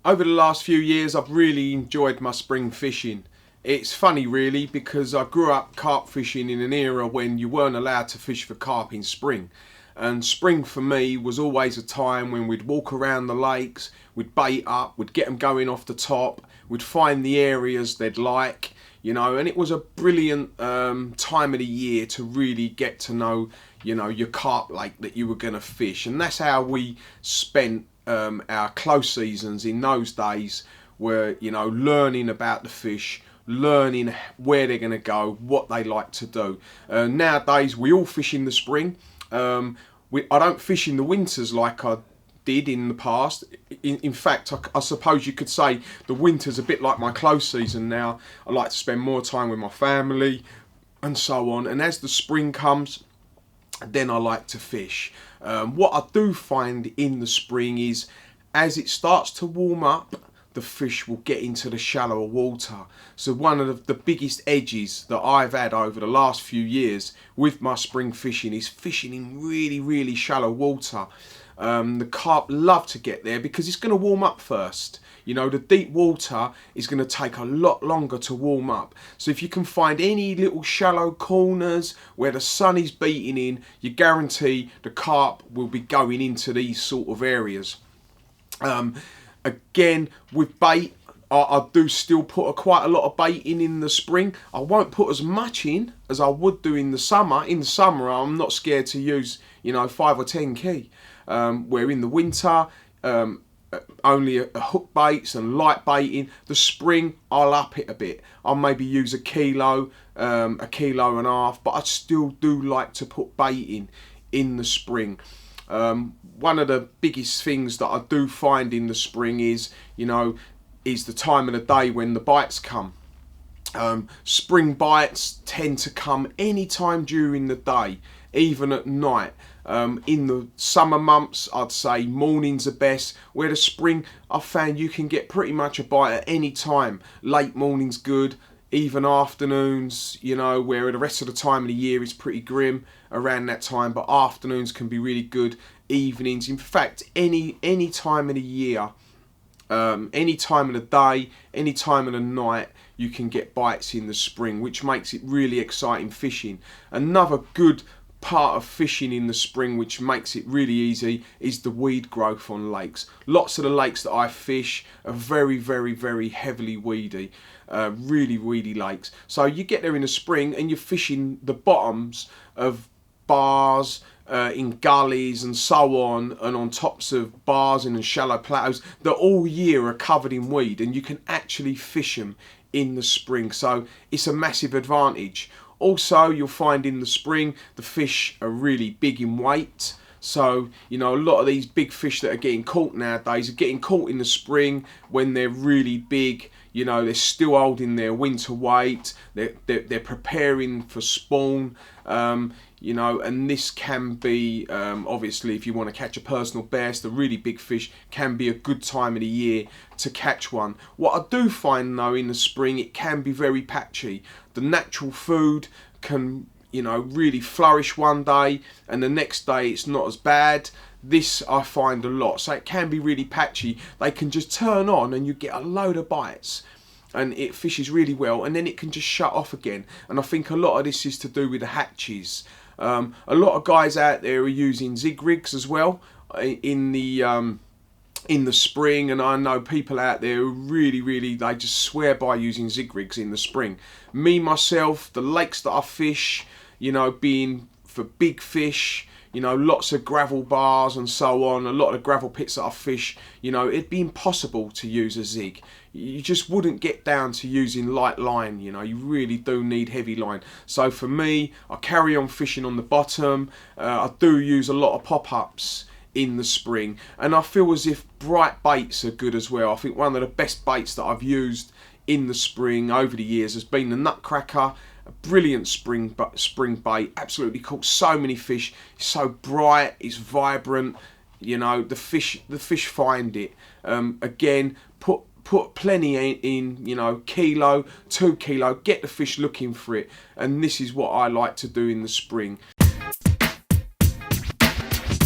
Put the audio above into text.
Over the last few years, I've really enjoyed my spring fishing. It's funny really because I grew up carp fishing in an era when you weren't allowed to fish for carp in spring. And spring for me was always a time when we'd walk around the lakes, we'd bait up, we'd get them going off the top, we'd find the areas they'd like, and it was a brilliant time of the year to really get to know, your carp lake that you were going to fish. And that's how we spent our close seasons in those days, were learning about the fish, learning where they're going to go, what they like to do. Nowadays we all fish in the spring. I don't fish in the winters like I did in the past. In fact, I suppose you could say the winter's a bit like my close season now. I like to spend more time with my family and so on, and as the spring comes, then I like to fish. What I do find in the spring is, as it starts to warm up, the fish will get into the shallower water. So one of the biggest edges that I've had over the last few years with my spring fishing is fishing in really shallow water. The carp love to get there because it's going to warm up first. The deep water is going to take a lot longer to warm up. So if you can find any little shallow corners where the sun is beating in, you guarantee the carp will be going into these sort of areas. Again, with bait, I do still put quite a lot of bait in the spring. I won't put as much in as I would do in the summer. In the summer, I'm not scared to use 5 or 10 key. Where in the winter, only a hook baits and light baiting. The spring, I'll up it a bit. I'll maybe use a kilo and a half, but I still do like to put bait in the spring. One of the biggest things that I do find in the spring is the time of the day when the bites come. Spring bites tend to come any time during the day, even at night. In the summer months, I'd say mornings are best. Where the spring, I found you can get pretty much a bite at any time. Late morning's good, even afternoons, where the rest of the time of the year is pretty grim around that time, but afternoons can be really good, evenings. In fact, any time of the year, any time of the day, any time of the night, you can get bites in the spring, which makes it really exciting fishing. Another good part of fishing in the spring, which makes it really easy, is the weed growth on lakes. Lots of the lakes that I fish are very heavily weedy, really weedy lakes. So you get there in the spring and you're fishing the bottoms of bars, in gullies and so on, and on tops of bars and in shallow plateaus that all year are covered in weed, and you can actually fish them in the spring. So it's a massive advantage. Also, you'll find in the spring the fish are really big in weight. So, a lot of these big fish that are getting caught nowadays are getting caught in the spring when they're really big. They're still holding their winter weight. They're preparing for spawn. And this can be, obviously, if you want to catch a personal best, the really big fish can be a good time of the year to catch one. What I do find though in the spring, it can be very patchy. The natural food can, really flourish one day and the next day it's not as bad. This I find a lot, so it can be really patchy. They can just turn on and you get a load of bites and it fishes really well, and then it can just shut off again. And I think a lot of this is to do with the hatches. A lot of guys out there are using zig rigs as well in the spring, and I know people out there who really they just swear by using zig rigs in the spring. Me myself, the lakes that I fish, being for big fish, lots of gravel bars and so on, a lot of the gravel pits that I fish, it'd be impossible to use a zig. You just wouldn't get down to using light line. You really do need heavy line. So for me, I carry on fishing on the bottom. I do use a lot of pop-ups in the spring, and I feel as if bright baits are good as well. I think one of the best baits that I've used in the spring over the years has been the nutcracker. A brilliant spring bait, absolutely caught so many fish. It's so bright, it's vibrant. The fish find it. Again, put plenty in, kilo, 2 kilo, get the fish looking for it. And this is what I like to do in the spring.